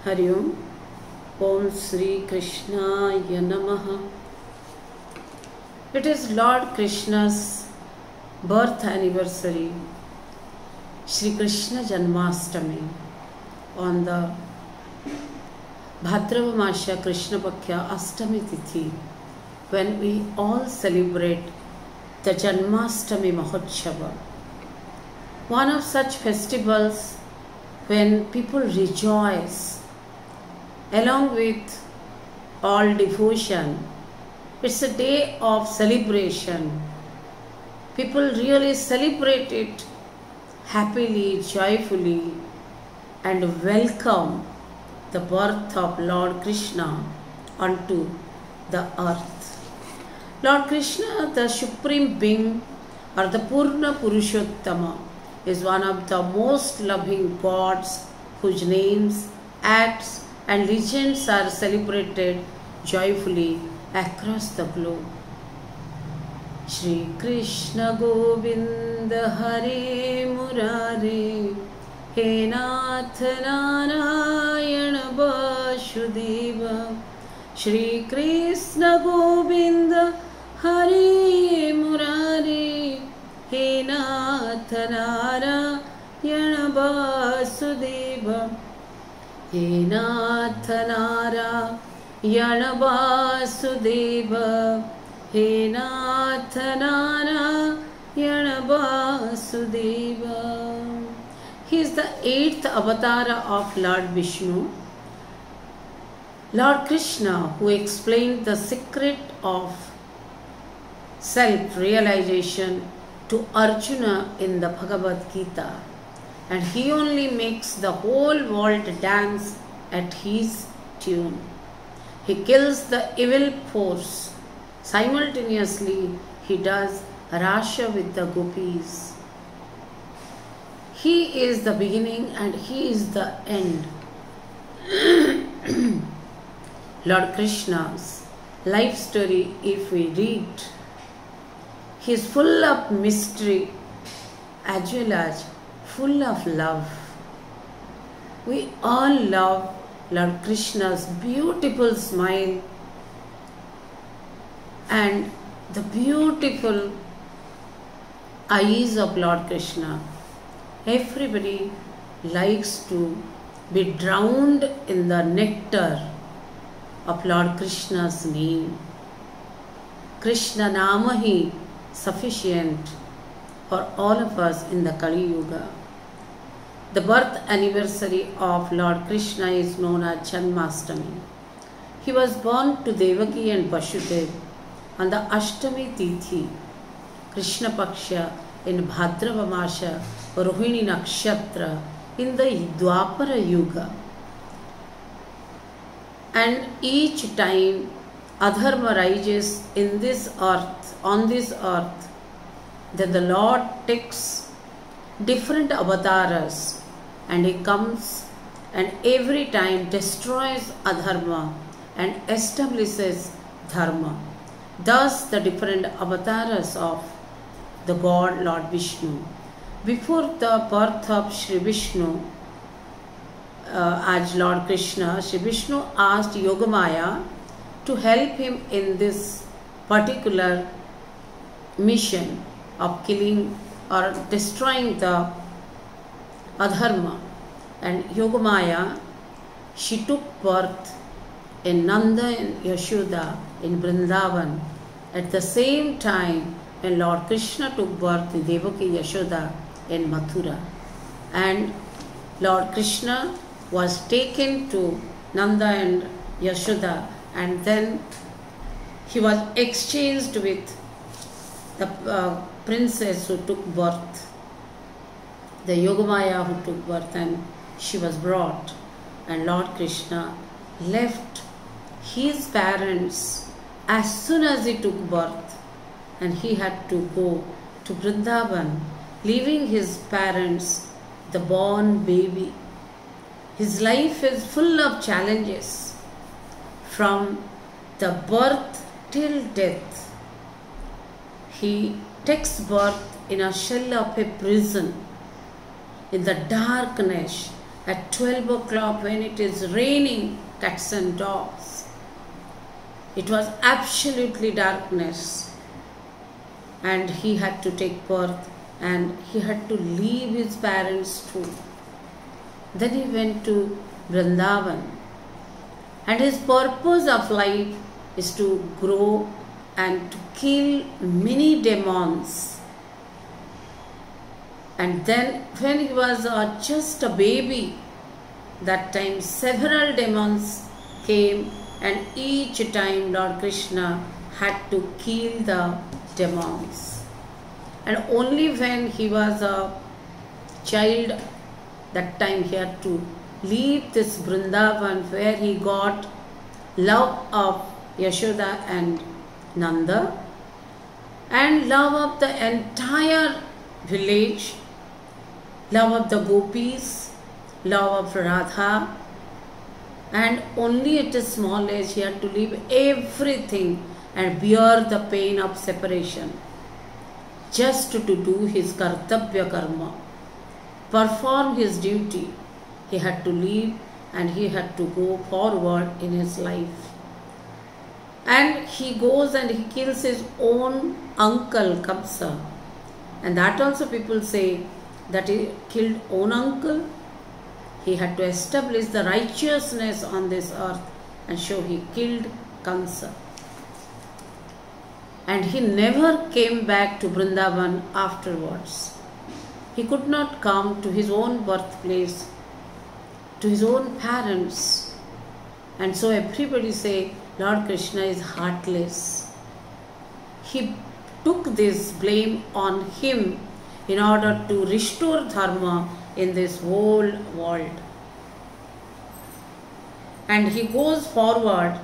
Hari Om. Om Sri Krishnaya Namaha. It is Lord Krishna's birth anniversary, Shri Krishna Janmashtami, on the Bhadrava Masha Krishna Paksha Ashtami Tithi, when we all celebrate the Janmashtami Mahotshava. One of such festivals when people rejoice along with all devotion. It's a day of celebration. People really celebrate it happily, joyfully, and welcome the birth of Lord Krishna onto the earth. Lord Krishna, the Supreme Being or the Purna Purushottama, is one of the most loving gods whose names, acts, and legends are celebrated joyfully across the globe. Shri Krishna Govinda Hare Murare, He Nath Narayana Vasudeva. Shri Krishna Govinda Hare Murare, He Nath Narayana Vasudeva. He Nath Narayana Vasudeva. He Nath Narayana Vasudeva. He is the 8th avatar of Lord Vishnu, Lord Krishna, who explained the secret of self-realization to Arjuna in the Bhagavad Gita. And he only makes the whole world dance at his tune. He kills the evil force. Simultaneously, he does Rasha with the gopis. He is the beginning and he is the end. Lord Krishna's life story, if we read, he is full of mystery as well as full of love. We all love Lord Krishna's beautiful smile and the beautiful eyes of Lord Krishna. Everybody likes to be drowned in the nectar of Lord Krishna's name. Krishna Namahi sufficient for all of us in the Kali Yuga. The birth anniversary of Lord Krishna is known as Janmashtami. He was born to Devaki and Vasudeva on the Ashtami Tithi, Krishna Paksha in Bhadrava Masha, Rohini Nakshatra in the Dwapara Yuga. And each time adharma rises in this earth, on this earth, then the Lord takes different avatars and he comes and every time destroys adharma and establishes dharma. Thus the different avatars of the God Lord Vishnu. Before the birth of Shri Vishnu as Lord Krishna, Shri Vishnu asked Yogamaya to help him in this particular mission of killing or destroying the adharma. And Yogamaya, she took birth in Nanda and Yashoda in Vrindavan at the same time when Lord Krishna took birth in Devaki Yashoda in Mathura. And Lord Krishna was taken to Nanda and Yashoda and then he was exchanged with the princess who took birth, the Yogamaya who took birth, and she was brought. And Lord Krishna left his parents as soon as he took birth and he had to go to Vrindavan, leaving his parents, the born baby. His life is full of challenges from the birth till death. He takes birth in a shell of a prison, in the darkness, at 12 o'clock when it is raining cats and dogs. It was absolutely darkness, and he had to take birth, and he had to leave his parents too. Then he went to Vrindavan, and his purpose of life is to grow and to kill many demons. And then when he was just a baby, that time several demons came, and each time Lord Krishna had to kill the demons. And only when he was a child, that time he had to leave this Vrindavan, where he got love of Yashoda and Nanda and love of the entire village, love of the gopis, love of Radha, and only at a small age he had to leave everything and bear the pain of separation just to do his kartabya karma, perform his duty. He had to leave and he had to go forward in his life. And he goes and he kills his own uncle Kamsa. And that also people say that he killed own uncle. He had to establish the righteousness on this earth, and so he killed Kamsa. And he never came back to Vrindavan afterwards. He could not come to his own birthplace, to his own parents. And so everybody say Lord Krishna is heartless. He took this blame on him in order to restore dharma in this whole world. And he goes forward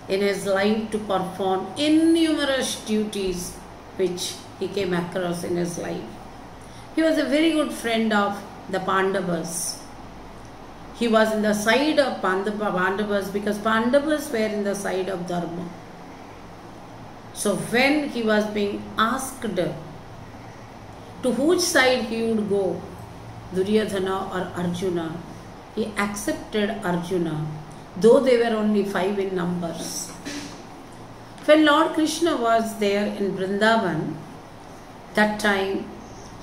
in his life to perform innumerous duties which he came across in his life. He was a very good friend of the Pandavas. He was in the side of Pandavas because Pandavas were in the side of Dharma. So when he was being asked to which side he would go, Duryodhana or Arjuna, he accepted Arjuna, though they were only 5 in numbers. When Lord Krishna was there in Vrindavan, that time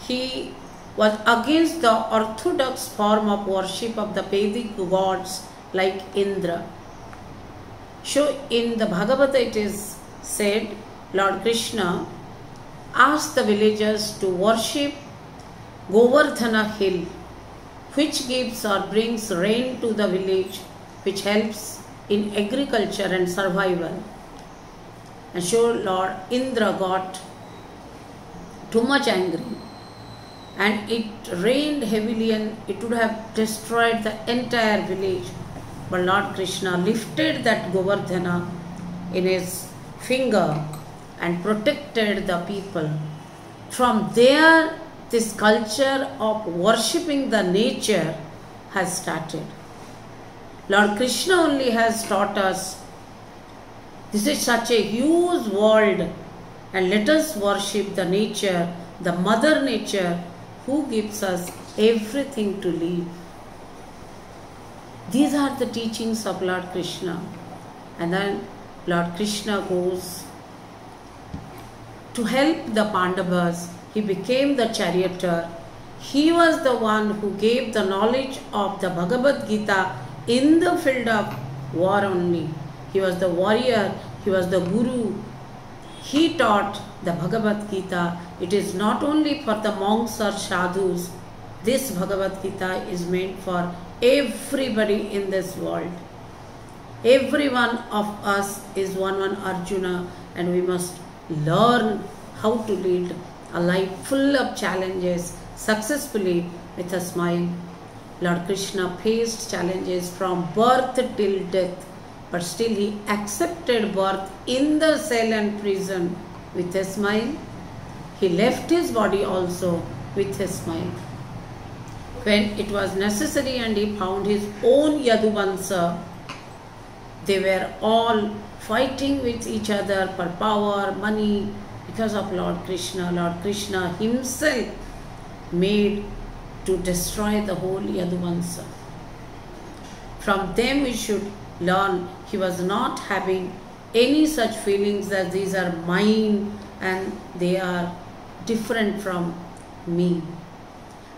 he was against the orthodox form of worship of the Vedic gods like Indra. So in the Bhagavata it is said, Lord Krishna asked the villagers to worship Govardhana hill, which gives or brings rain to the village, which helps in agriculture and survival. And so Lord Indra got too much angry, and it rained heavily and it would have destroyed the entire village. But Lord Krishna lifted that Govardhana in his finger and protected the people. From there, this culture of worshipping the nature has started. Lord Krishna only has taught us, this is such a huge world, and let us worship the nature, the mother nature, who gives us everything to live. These are the teachings of Lord Krishna. And then Lord Krishna goes to help the Pandavas. He became the charioteer. He was the one who gave the knowledge of the Bhagavad Gita in the field of war only. He was the warrior, he was the guru. He taught the Bhagavad Gita. It is not only for the monks or sadhus. This Bhagavad Gita is meant for everybody in this world. Every one of us is one Arjuna, and we must learn how to lead a life full of challenges successfully with a smile. Lord Krishna faced challenges from birth till death, but still he accepted birth in the cell and prison with a smile. He left his body also with a smile. When it was necessary and he found his own Yaduvansa, they were all fighting with each other for power, money, because of Lord Krishna. Lord Krishna himself made to destroy the whole Yaduvansa. From them we should learn. He was not having any such feelings that these are mine and they are different from me.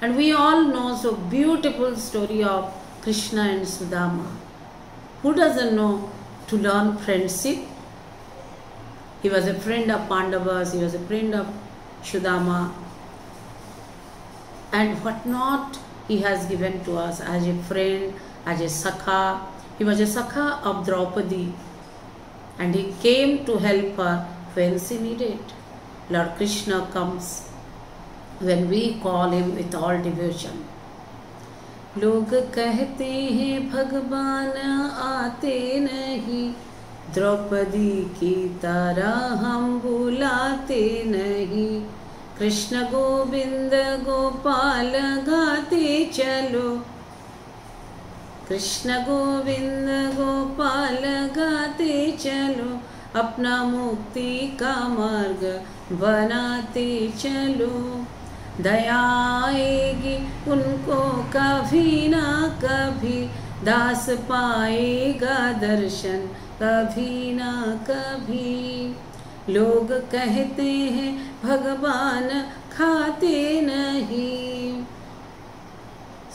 And we all know so beautiful story of Krishna and Sudama. Who doesn't know to learn friendship? He was a friend of Pandavas, he was a friend of Sudama. And what not he has given to us as a friend, as a Sakha. He was a Sakha of Draupadi. And he came to help her when she needed. Lord Krishna comes when we call him with all devotion. लोग कहते हैं भगवान आते नहीं, द्रौपदी की तरह हम बुलाते नहीं। कृष्ण गोविंद गोपाल गाते चलो, कृष्ण गोविंद गोपाल गाते चलो, अपना मुक्ति का मार्ग बनाते चलो। दया आएगी उनको कभी ना कभी, दास पाएगा दर्शन कभी ना कभी। लोग कहते हैं भगवान खाते नहीं,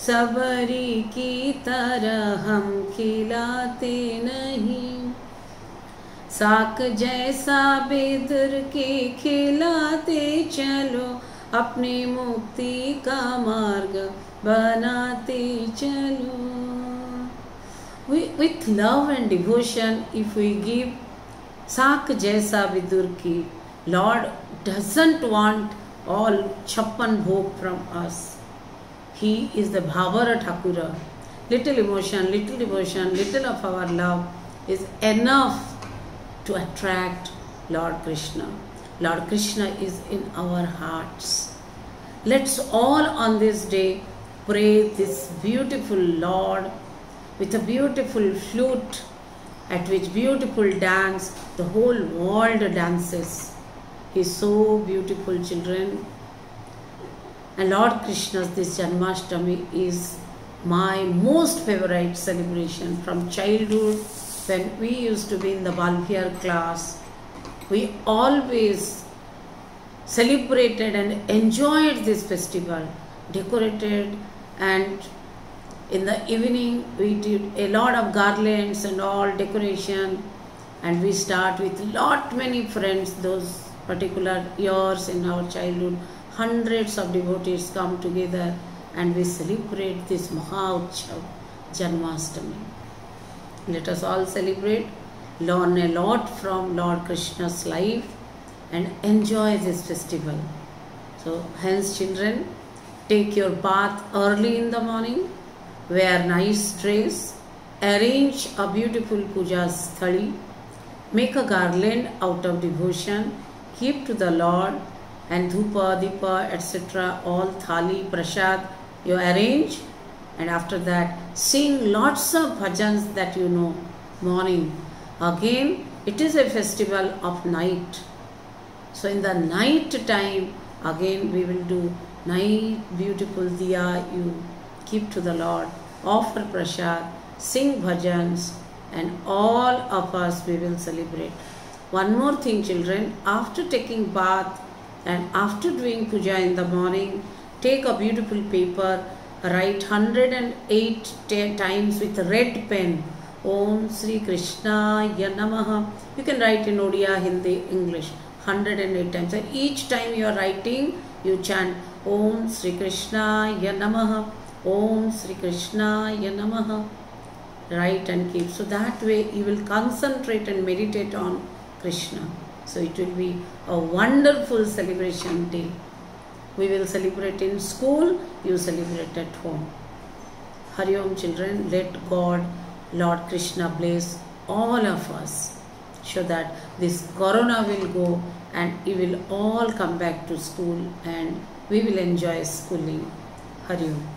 सबरी की तरह हम खिलाते नहीं। साक जैसा बेदर के खिलाते चलो, अपनी मुक्ति का मार्ग बनाते चलो। With love and devotion, if we give Sak Jaisa Vidurki, Lord doesn't want all Chappan Bhog from us. He is the Bhavara Thakura. Little emotion, little devotion, little of our love is enough to attract Lord Krishna. Lord Krishna is in our hearts. Let's all on this day pray this beautiful Lord with a beautiful flute at which beautiful dance the whole world dances. He is so beautiful, children. And Lord Krishna's this Janmashtami is my most favorite celebration from childhood. When we used to be in the Balbhiyar class, we always celebrated and enjoyed this festival, decorated, and in the evening we did a lot of garlands and all decoration, and we start with lot many friends. Those particular years in our childhood, hundreds of devotees come together and we celebrate this Maha Utsav, Janmashtami. Let us all celebrate, learn a lot from Lord Krishna's life and enjoy this festival. So hence, children, take your bath early in the morning, wear nice dress, arrange a beautiful puja sthali, make a garland out of devotion, give to the Lord, and dhupa, dipa, etc. all thali, prasad you arrange, and after that sing lots of bhajans that you know morning. Again, it is a festival of night. So in the night time, again we will do night beautiful diya you keep to the Lord, offer prasad, sing bhajans, and all of us we will celebrate. One more thing, children, after taking bath and after doing puja in the morning, take a beautiful paper, write 108 times with a red pen, Om Sri Krishna Ya Namaha. You can write in Odia, Hindi, English, 108 times. And each time you are writing, you chant Om Sri Krishna Ya Namaha, Om Sri Krishna Ya Namaha. Write and keep. So that way you will concentrate and meditate on Krishna. So it will be a wonderful celebration day. We will celebrate in school, you celebrate at home. Hari Om, children, let God, Lord Krishna bless all of us so that this corona will go and we will all come back to school and we will enjoy schooling. Hari Om.